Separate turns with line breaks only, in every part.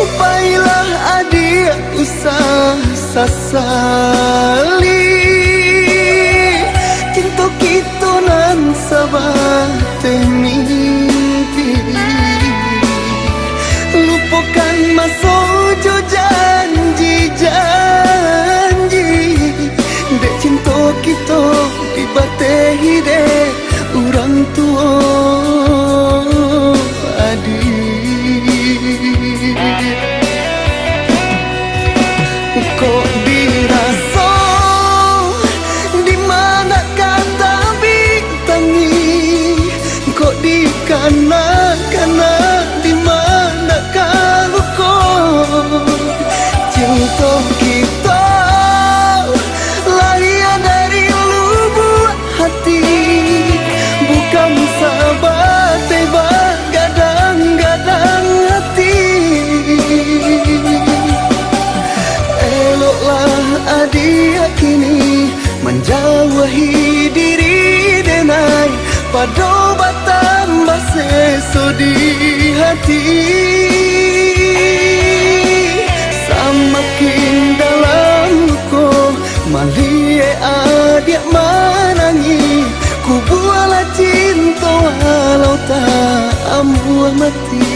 Baiklah adik usah sasali, cinta kita nan sabar mimpi. Lupakan masa jo janji-janji, dek cinta kita dibatehi dek orang tua adik. Kok dirasa di mana kata bintangi, kok dikana-kana di mana luka. Cinta kita lahir dari lubuk hati, bukan sahabat tebak gadang-gadang hati. Adik kini menjauhi diri denai, pada batambah seso di hati. Semakin dalam luka malie adik menangi, ku bualah cinta walau tak ambuh mati.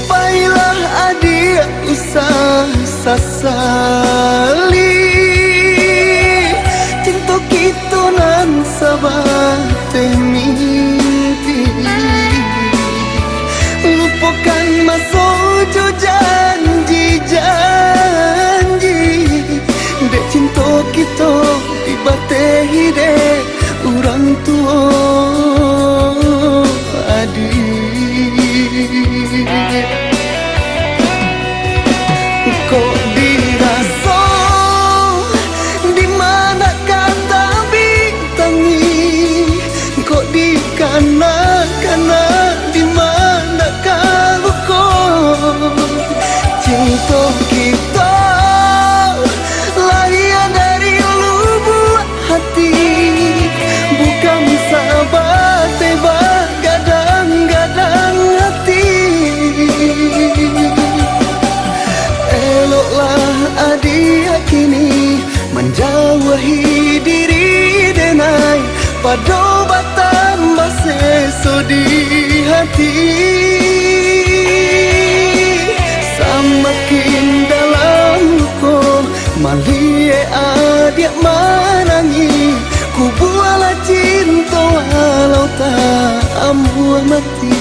Baiklah adik usah sasali, cinta kita nan sabar mimpi. Lupakan masa jo janji-janji, dek cinta kita dibatehi dek orang tua adik. Kok dirasa di mana kata bintangi, kok dikana-kana di mana luka. Cinta kita lahir dari lubuk hati, bukan sahabat tebak gadang-gadang hati. Adik kini menjauhi diri denai, pada batambah seso di hati. Semakin dalam luka malie adik menangi, ku bualah cinta walau tak ambuh mati.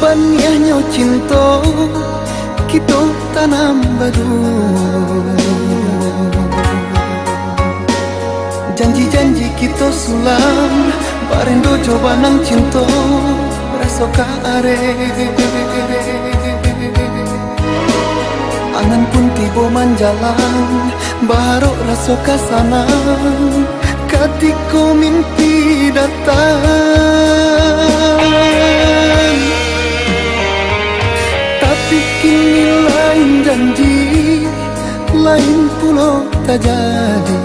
banyaknya cinta kita tanam baru. Janji-janji kita sulam barendo coba nang cinta rasa kare. Angan pun tiba manjalan baru rasa kasanang ketika mimpi datang. Tapi kini lain janji, lain pula tak jadi.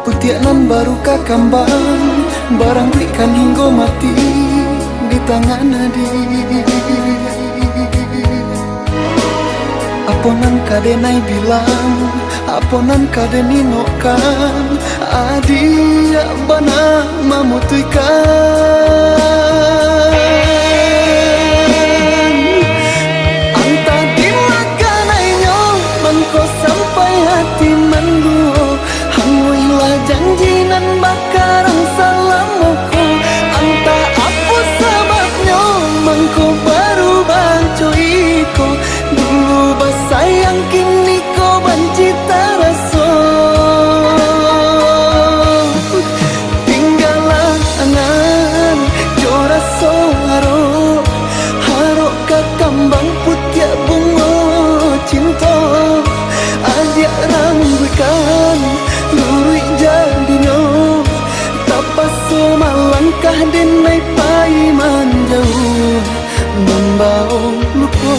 Putianan baru kakambang, barang berikan hingga mati di tangan nadi. Aponan kadenai bilang, aponan kadeni nokan, adia bana memutuikan. Anta dimakanainya, mengko sampai hati menduo. Hanguilah janji nan bakarang salamuku. Anta apa sebabnya, mengko baru bancoiko. Dulu basayang kini kau benci terasa. Tinggallah angan jora soharo, harok kakambang putiak bunga cinta. Ajak rangguikan lurui jadinya, tapas malangkah denai paiman jauh membau luka.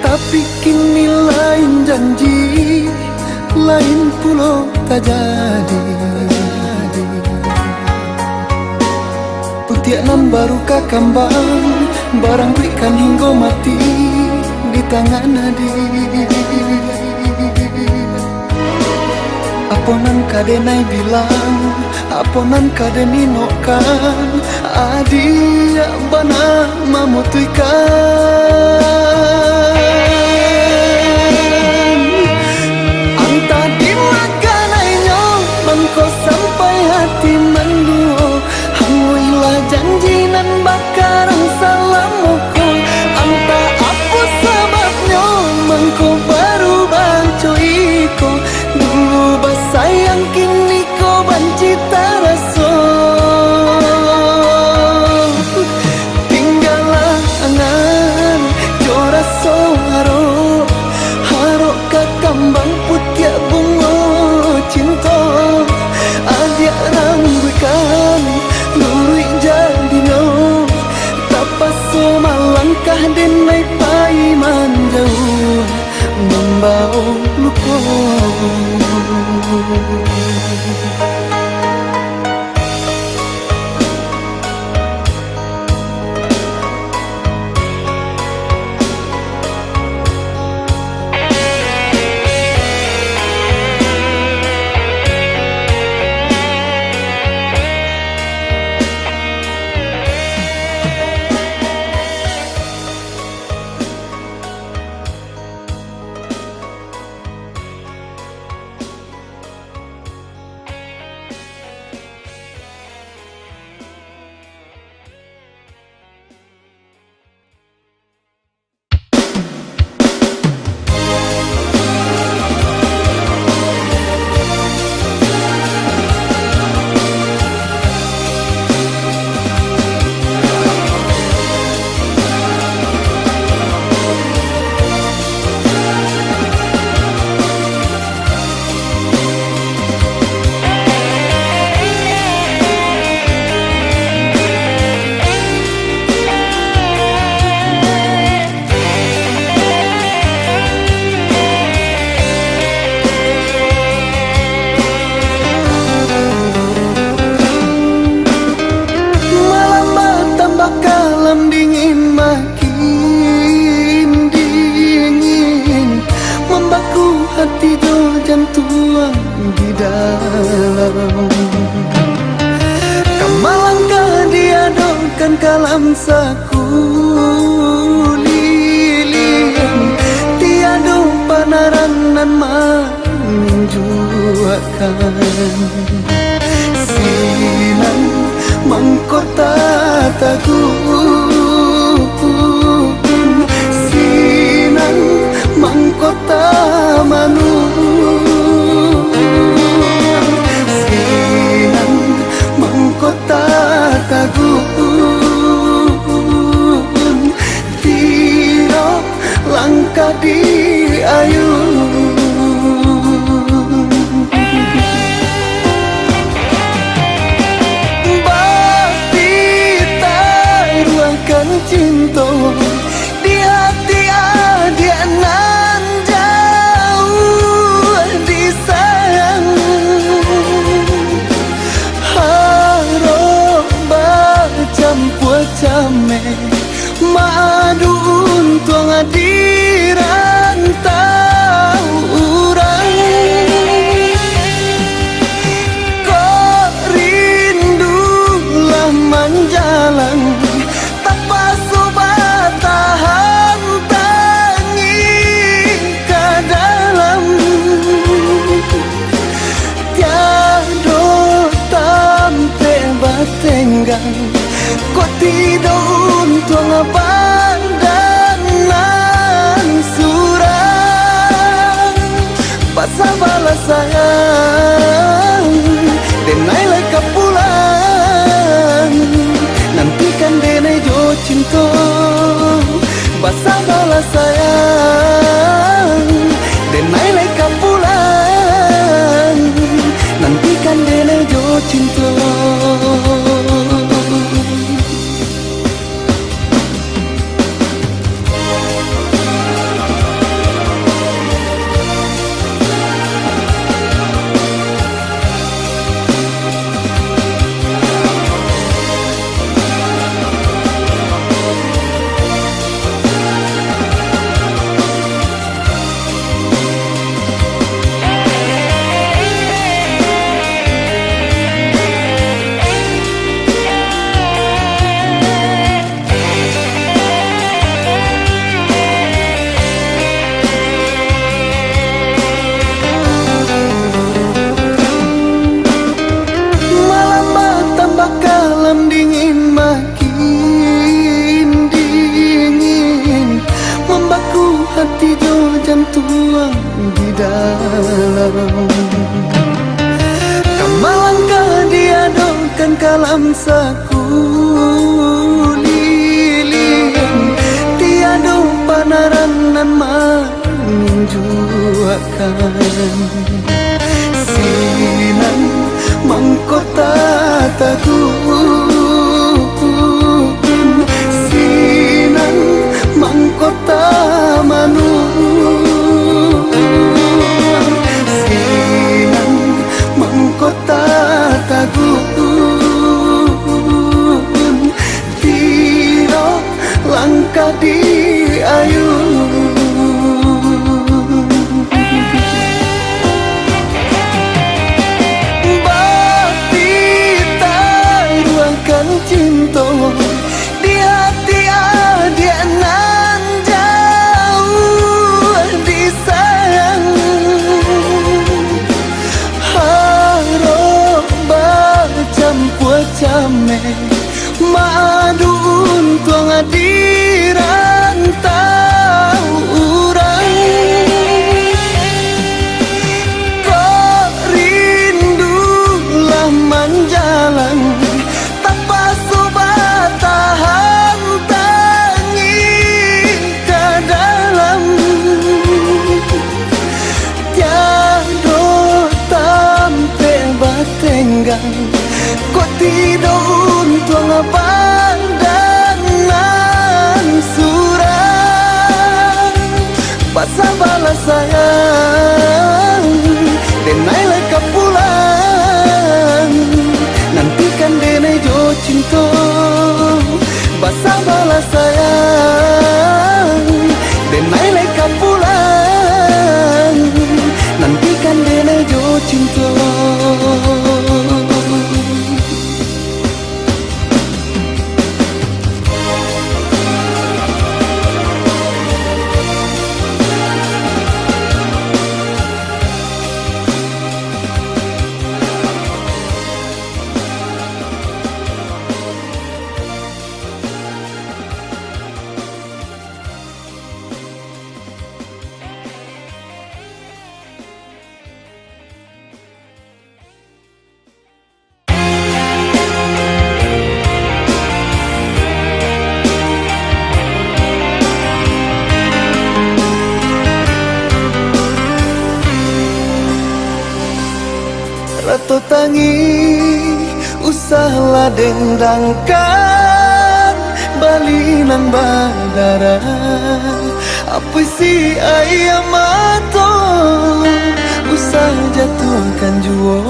Tapi kini lain janji, lain pula tak jadi. Putianan baru kakambang, barang berikan hingga mati di tangan nadi. Aponan kadenai bilang, aponan kadeni nokan, adia bana memutuikan. Mengko sampai hati menduo. Hanguilah janji nan bakarang salamuku. Anta apa sebabnya, mengko baru bancoiko. Dulu basayang kini kau benci terasa. Tinggallah angan jora soharo, harok kakambang putiak bunga cinta. Ajak rangguikan lurui jadinya, tapas malangkah denai paiman jauh membau luka. saku lilian tiada panaranan menjuakan sinan mangkota tagu sinan mangkota manu sinan mangkota tagu tiro langkah di ayu cinta di hati adik nan jauh disayang harap bercampur came madu untung hadiran tahu orang kok rindulah menjalan kau tidak untung pandangan surang pasal balas sayang denailah kau pulang nantikan denai jo cinta pasal balas sayang denailah kau pulang nantikan denai jo cinta. Hati jo jantung di dalam kamalangkah diadokan kalam saku lilian tiada panaranan menjuakan sinan mangkota tagu sinan mangkota manu sinan mangkota tagu tiro langkah di ayu bakti tak ruangkan cinta di hati adik nan jauh disayang harap bercampur came madu untung hadiran tahu orang kok rindulah menjalan tanpa sobat tahan tangi ke dalam tiada tampe batenggang kok tidak untung pandangan surang pasal balas sayang denailah kau pulang nantikan denai jo cinta pasal balas sayang denailah kau pulang nantikan denai jo cinta. Sato tangi usahlah dendangkan balinan badara apa si ayam mato usah jatuhkan juo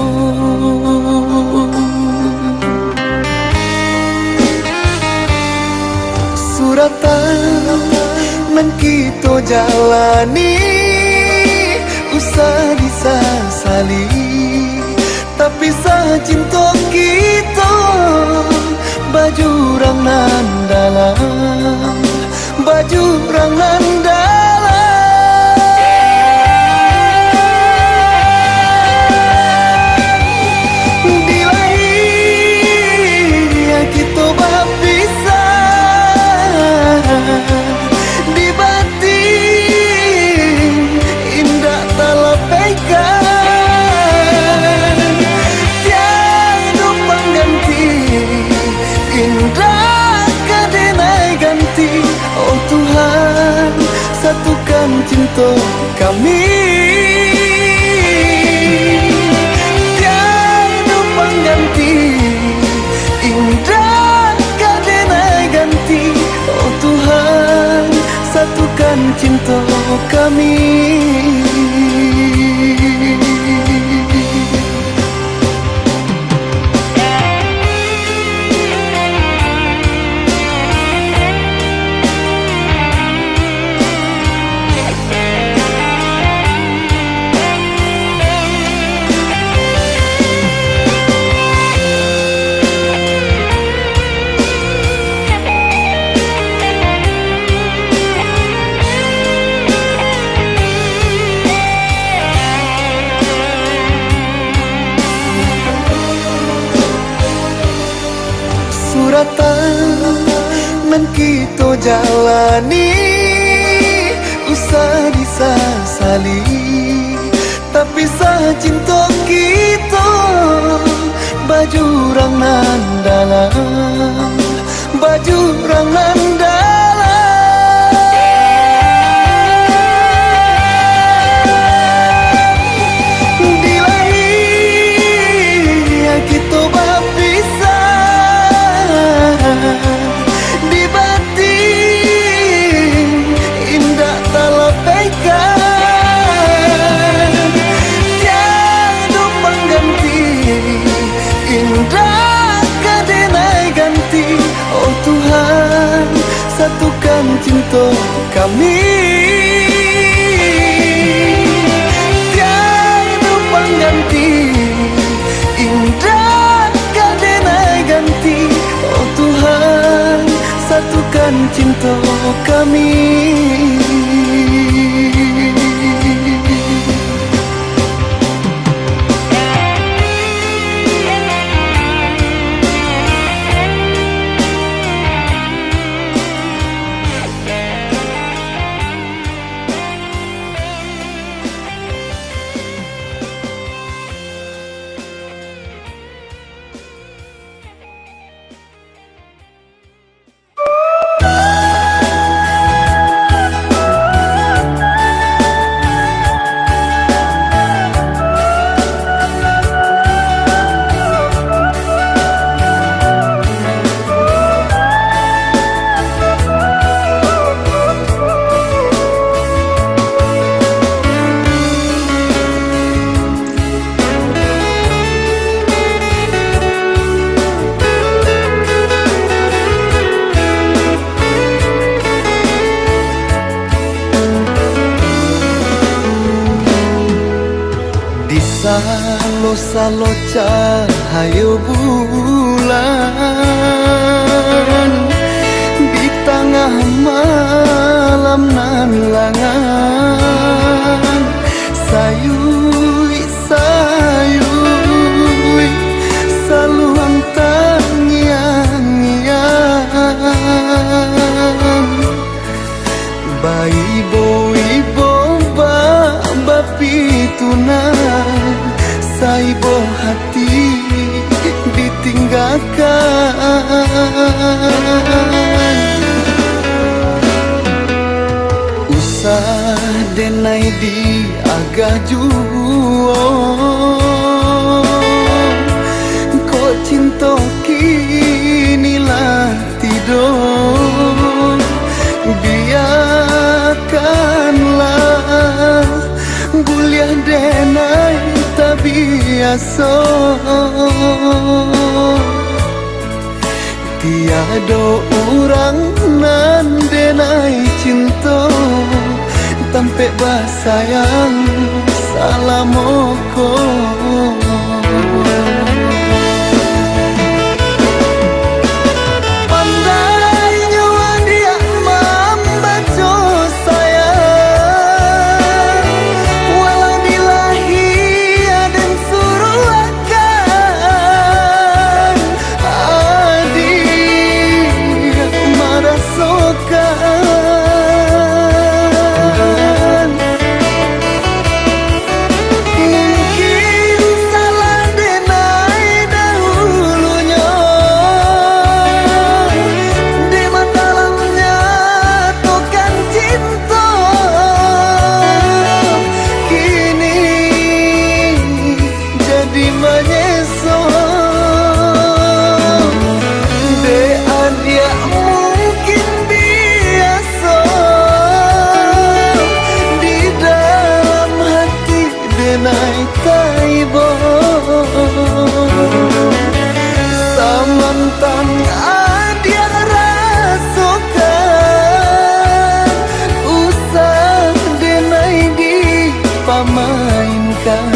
suratan men kita jalani usah disasali tapi sah cinta kita baju rang nan dalam baju rang nan dalam dilahir kita berpisah di batin indah talapaikan indah kadenai ganti oh Tuhan satukan cinta kami tiada pengganti indah kadenai ganti oh Tuhan satukan cinta kami. Men kita jalani usah disasali tapi sah cinta kita baju rang nan dalam baju rang nan dalam dilahir kita berpisah di batin indah talapaikan tiada pengganti indah kadenai ganti oh Tuhan satukan cinta kami tiada pengganti indah kadenai ganti oh Tuhan satukan cinta kami. Salo cahaya bulan di tengah malam nan langan sayui sayui saluang tangian bayi ibo bapi tunang saibo hati ditinggalkan usah denai di agak juo biasa. Tiada orang nan denai cinta tampe basayang salamoko. Samantang adia rasakan usah denai dipamainkan.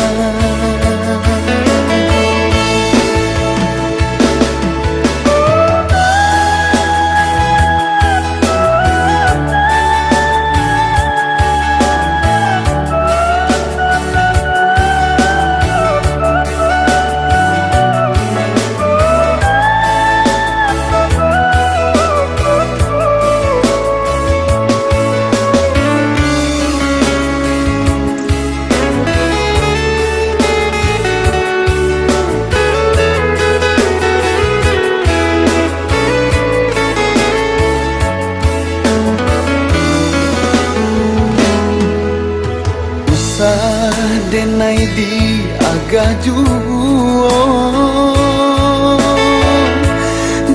Denai di agak juo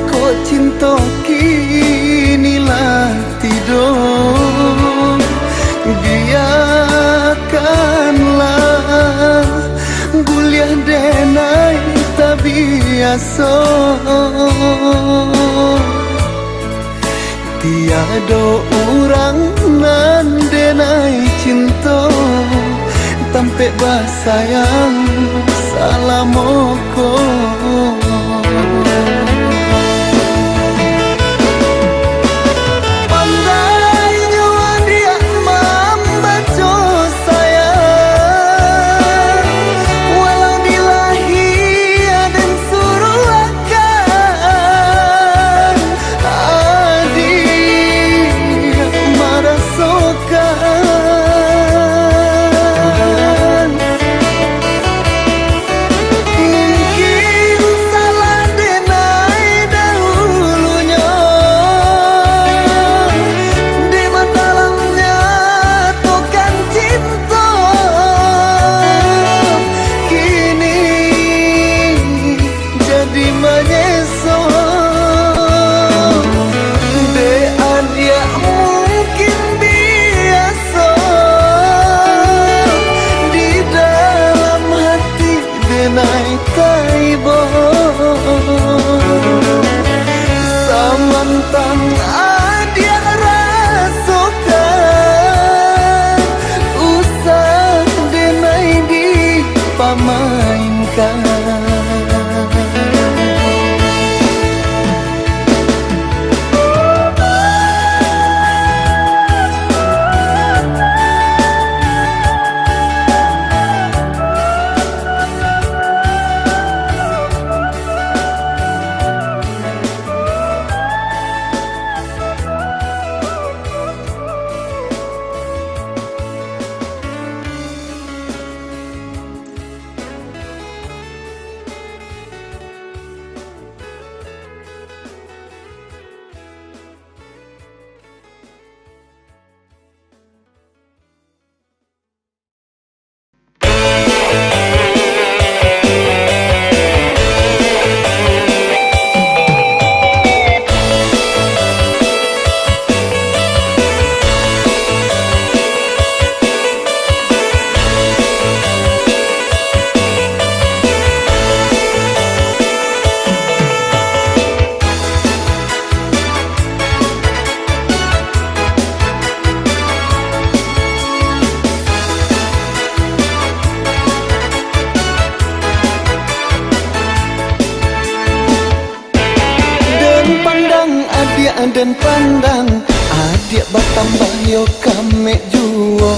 ko cinta kinilah tidur. Biarkanlah guliah denai tak biasa. Tiada orang nan denai cinta tampe basayang salamoko. den pandang adik batambah yo kame juo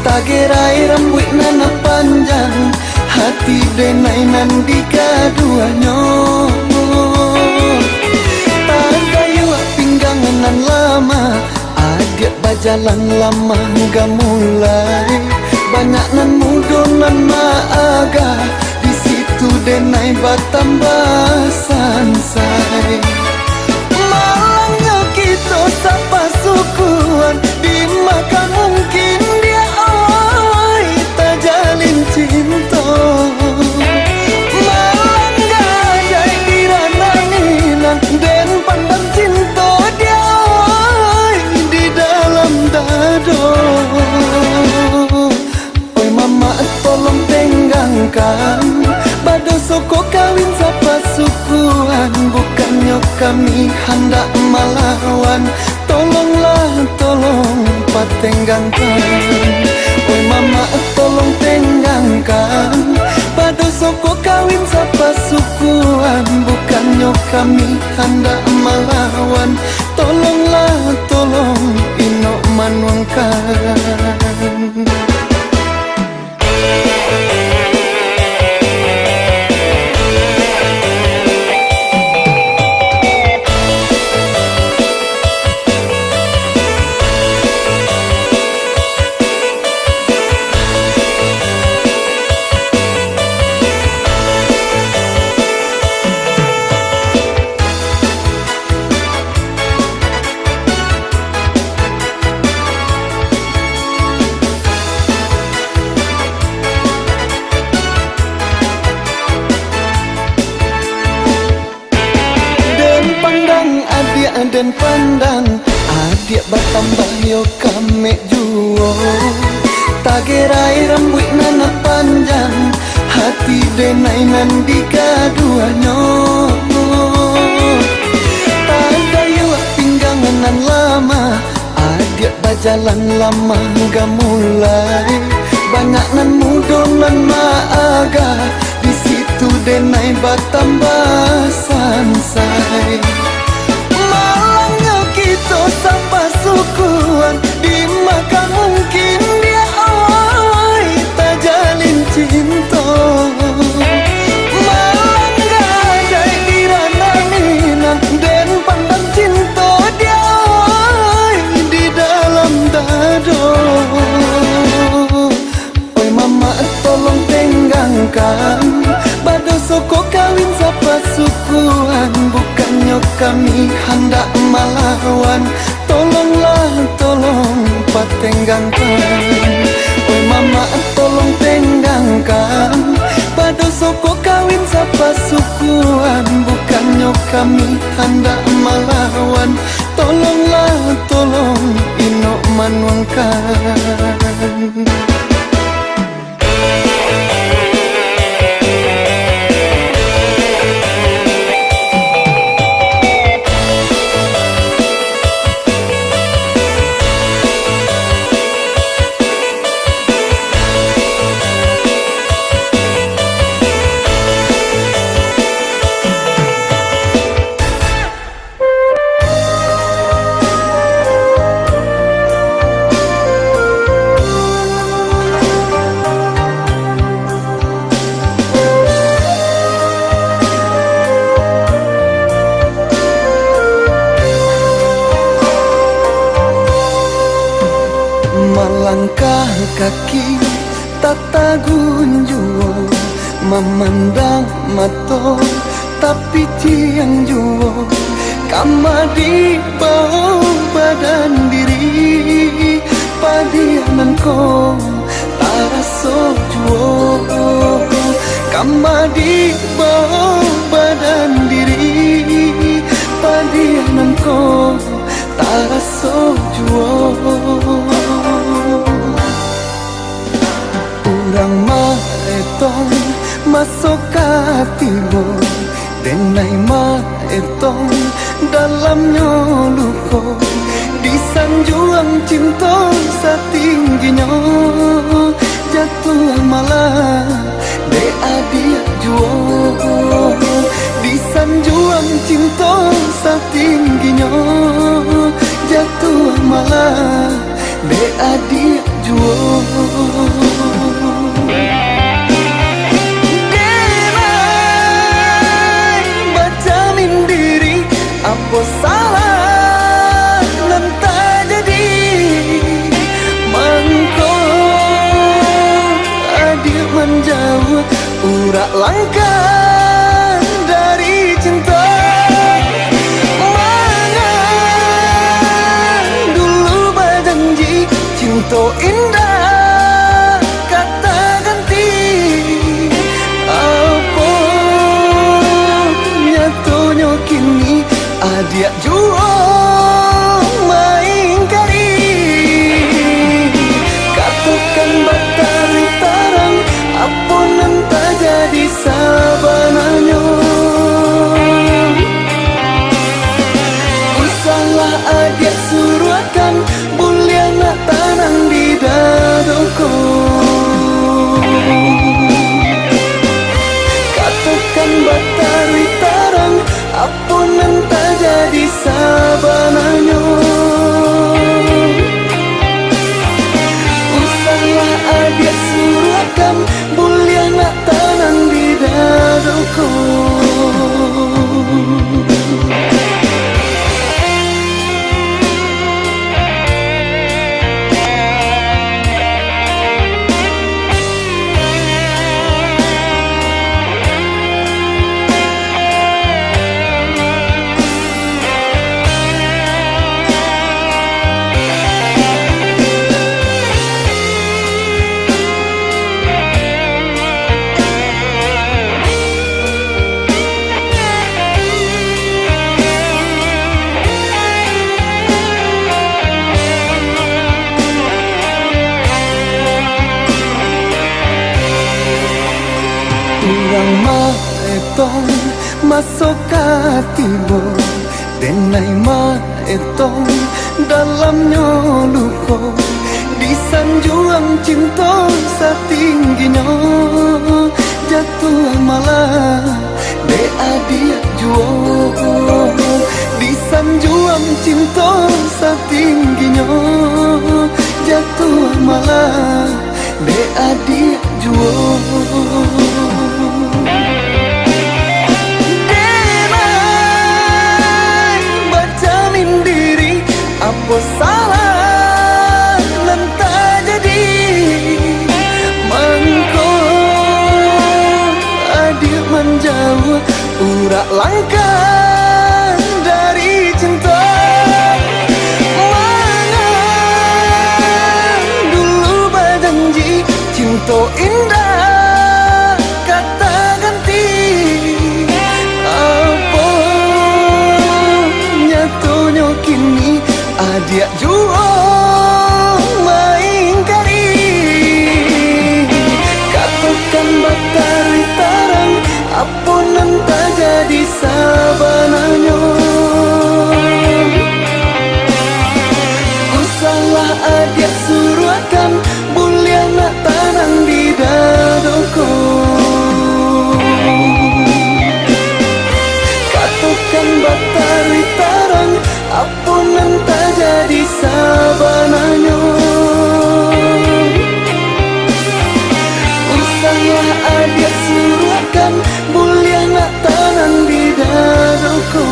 tagerai rambut nana panjang hati denai nan digaduanyo tagayu pinggangan nan lama adik bajalan lama gak mulai banyak nan mudo nan maaga di situ denai batambah sansai malangnya kita sapa sukuan di makan mungkin dia awai tak jalin cinta malang gajai dirananginan dan pandang cinta dia awai di dalam dado. Oi mama tolong tenggangkan bado soko kawin sapa sukuan bukannya kami hendak melawan tolonglah tolong patenggangkan. Oi mama tolong tenggangkan bado soko kawin sapa sukuan bukannya kami hendak melawan tolonglah tolong inok manuangkan. Den pandang adik batambah yo kame juo tagerai rambut nana panjang hati denai nan digaduanyo tagayu pinggangan nan lama adik bajalan lama gak mulai banyak nan mudo nan maaga di situ denai batambah sansai kita sapa sukuan di makan mungkin dia awai tak jalin cinta malang gajai dirananginan dan pandang cinta dia awai di dalam dado. Oi mama tolong tenggangkan bado soko kawin sapa sukuan bukannya kami hendak melawan tolonglah tolong patenggangkan. Oi mama tolong tenggangkan bado soko kawin sapa sukuan bukannya kami hendak melawan tolonglah tolong inok manuangkan. Melangkah kaki tata gunjuo memandang mato tapi tiang juo kama di bawah badan diri padianan ko taraso juo kama di bawah badan diri padianan ko taraso juo urang maetong masuk hatimu denai maetong dalamnya luko di sanjuang cinta setingginya jatuh malah de adia juo di sanjuang cinta setingginya, jatuh malah de adik juo. Denai baca mindiri, apa salah nan tak jadi. Mangko adik menjauh, urak langkah dari cinta. Mana dulu berjanji cinta indah kata ganti. Apa nyatonya kini adik jua main kari. Katakan batari tarang, apa nan tak jadi sabananya. Usahlah adik suruhkan, boleh nak tanang di dadaku. Katakan batari tarang, apa nan tak jadi sabananya. Usahlah adik suruhkan, boleh nak tanang di dadaku. Urang maetong masuk hatimu, denai maetong dalamnya luka. Di sanjuang cinta setingginya, jatuh malah de adik juo. Di sanjuang cinta setingginya, jatuh malah de adik juo. Denai baca mindiri, apa salah nan tak jadi. Mangko adik menjauh, urak langkah dari cinta. Mana dulu berjanji cinta indah kata ganti. Apa nyatonya kini adik jua main kari. Katakan batari tarang, apa nan tak jadi sabananya. Usahlah adik suruhkan, boleh nak tanang di dadaku. Katakan batari tarang, apa nan tak jadi sabananya. Usahlah adik suruhkan, boleh nak tanang di dadaku.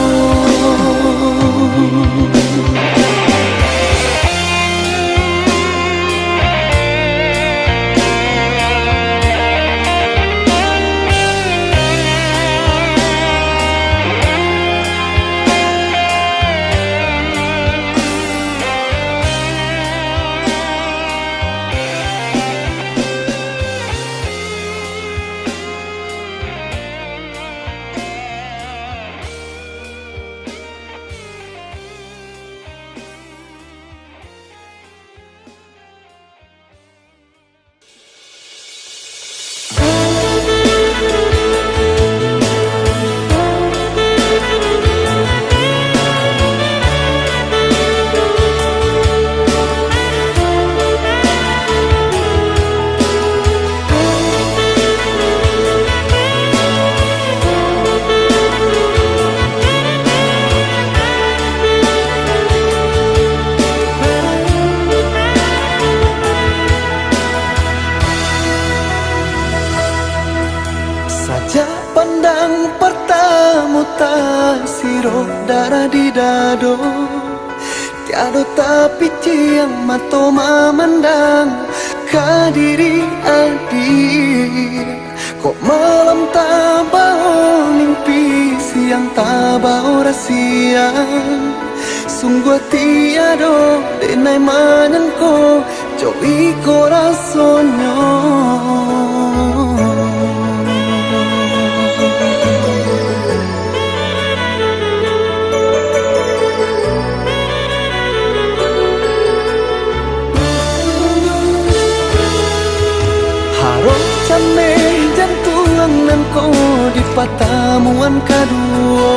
di dado. Tiada tapi ciang mato memandang kadiri adir. Kok malam tabau mimpi siang tabau rahasia. Sungguh tiada denai mananko joi corazono. Harap cane jantungan nanko di patamuan kedua.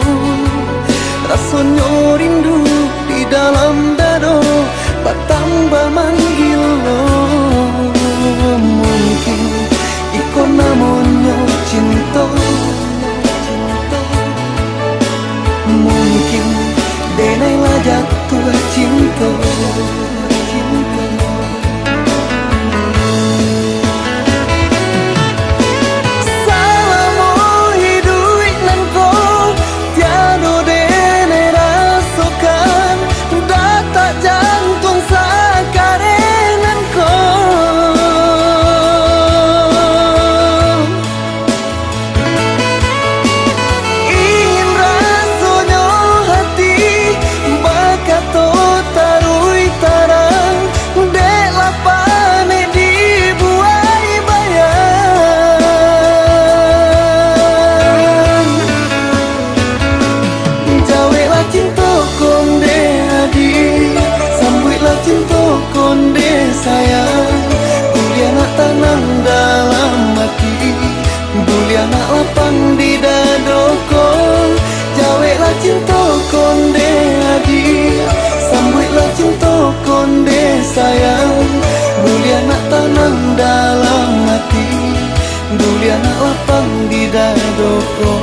Rasanya rindu di dalam dado bertambah manggil lo. Mungkin ikon namanya cinta. Mungkin denailah jatuh cinta. Sayang, kuliah nak tanam dalam hati, kuliah nak lapang di dadoko. Jawablah cinta konde adi, sambutlah cinta konde sayang. Kuliah nak tanam dalam hati, kuliah nak lapang di dadoko.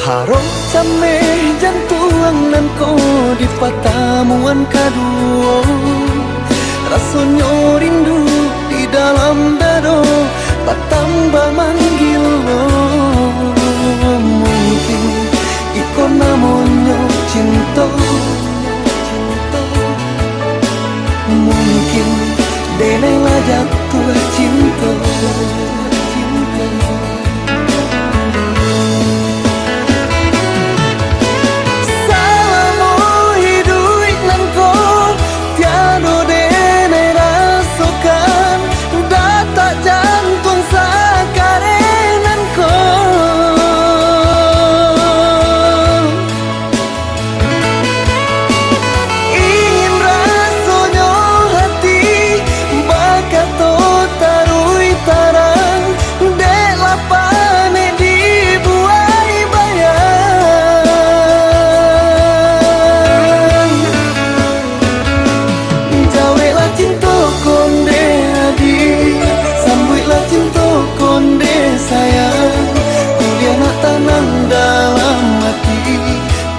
Harap cane jantungan nanko di patamuan kedua. Rasanya rindu di dalam dado bertambah manggil lo. Mungkin ikon namanya cinta. Mungkin denailah jatuh cinta.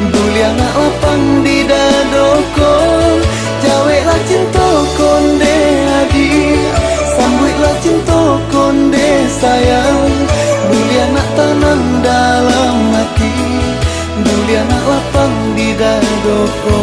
Kuliah nak lapang di dadoko. Jawablah cinta konde adi, sambutlah cinta konde sayang. Kuliah nak tanam dalam hati, kuliah nak lapang di dadoko.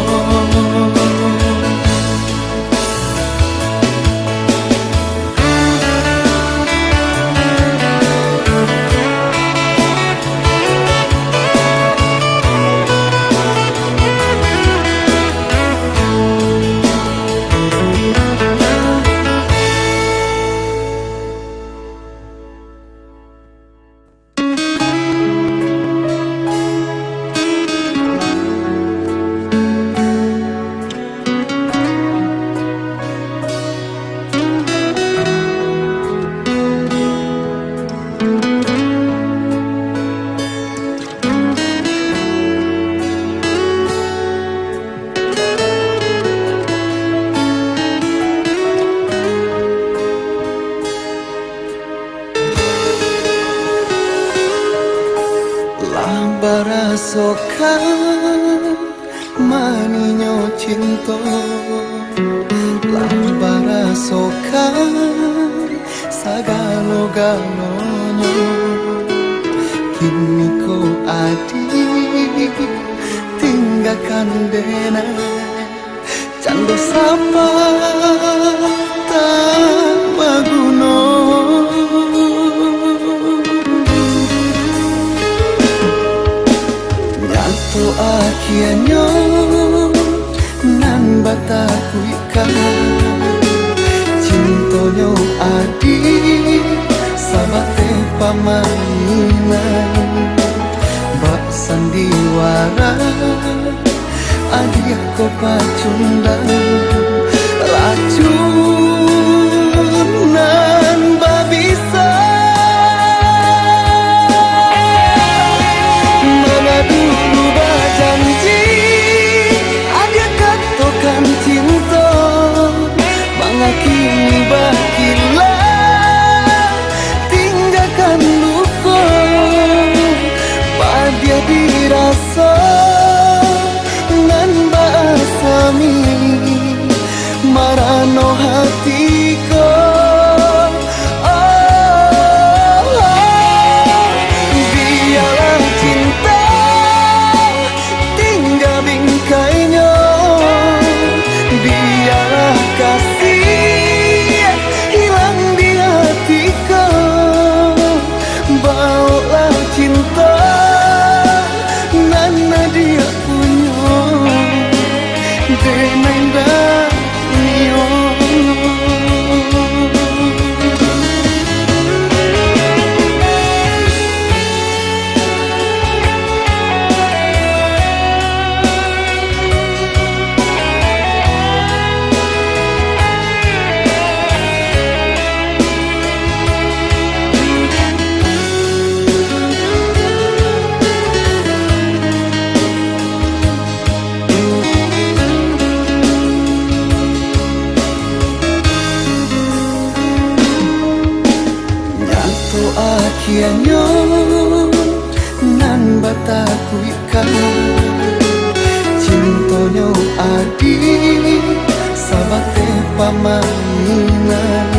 rasokan maninyo cinta lan barasokan sagalo-galonyo kini ko adik tinggalkan dena cando sapa tak maguno nyato akhirnya nan bataku ikan cintonyo adik sabate pamainan bak sandiwara adik ko pacundang racunan babisa mengadu bajanji adik katokan cinta mengakini bakila tinggalkan luka pada dirasa sami marano hatiku biarlah cinta tinggal bingkainya biarlah kasih hilang di hatiku bawalah cinta nana dia punya Denenda mio akhirnya nan bataku ikan cintonyo adik sabate pamainan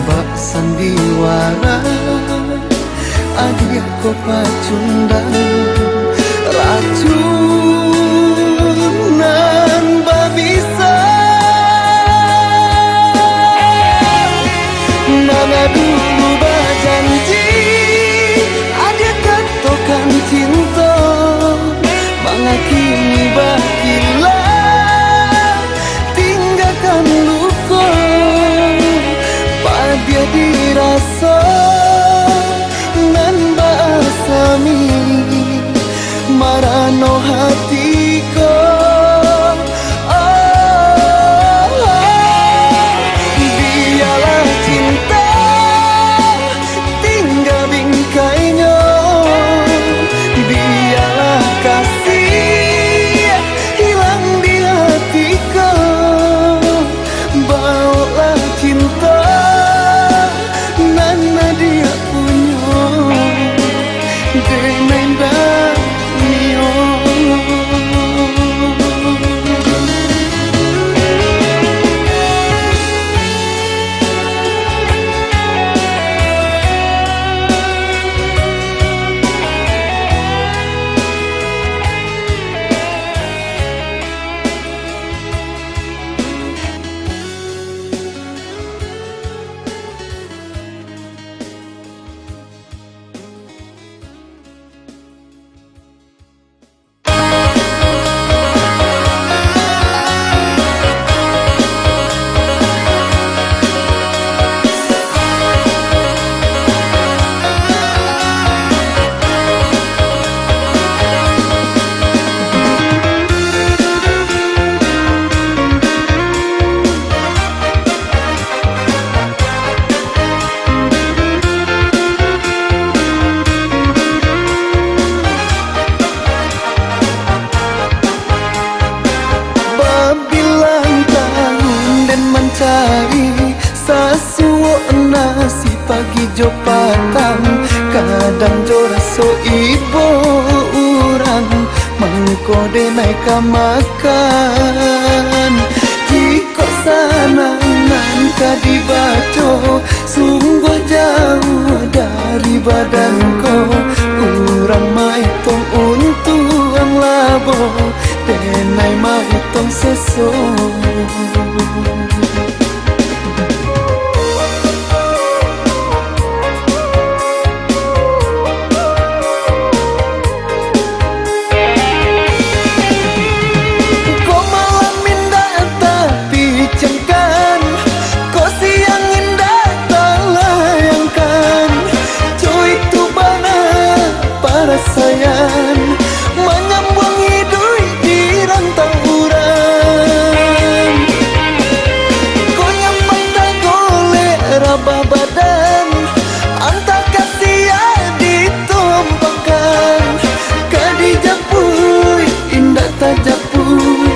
bak sandiwara adik ko pacundang racunan babisa mengadu janji ada katokan cinta mengakini bakila tinggalkan luka pada dirasa nan basami marano hatiku biarlah cinta biarlah kasih hilang di hatiku bawalah cinta nana dia punya denenda mio orang mengkode naik makan. Jika sanangan kadibaco sungguh jauh dari badanku, urang maitong untuang labo denai maitong seso. Sayang menyambung hidup di rantau urang. Kau nyambang tak golek raba badan, anta kasih ditumpangkan. Kadi japui indah tak japui,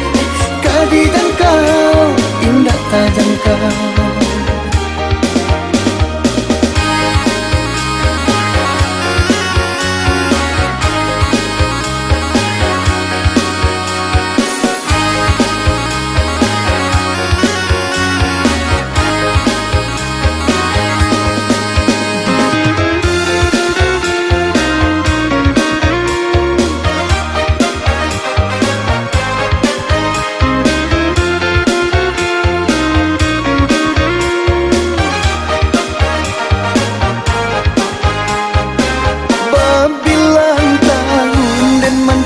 kadi jangkau indah tak jangkau.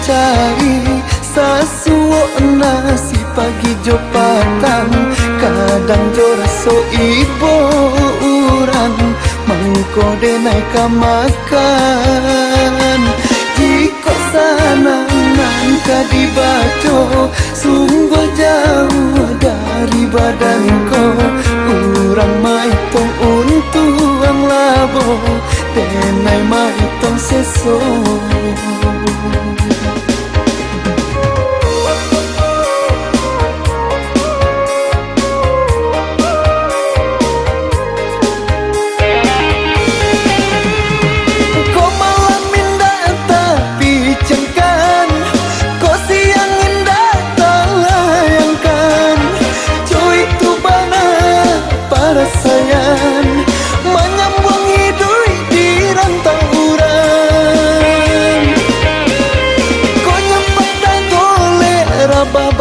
Cari sasuo nasi pagi jo patang, kadang jo raso ibo urang mengkode naik makan. Jika sanangan kadibaco sungguh jauh dari badanku, urang maitong untuang labo denai maitong seso. Sayang menyambung hidup di rantau urang. Kau nyambang tak golek raba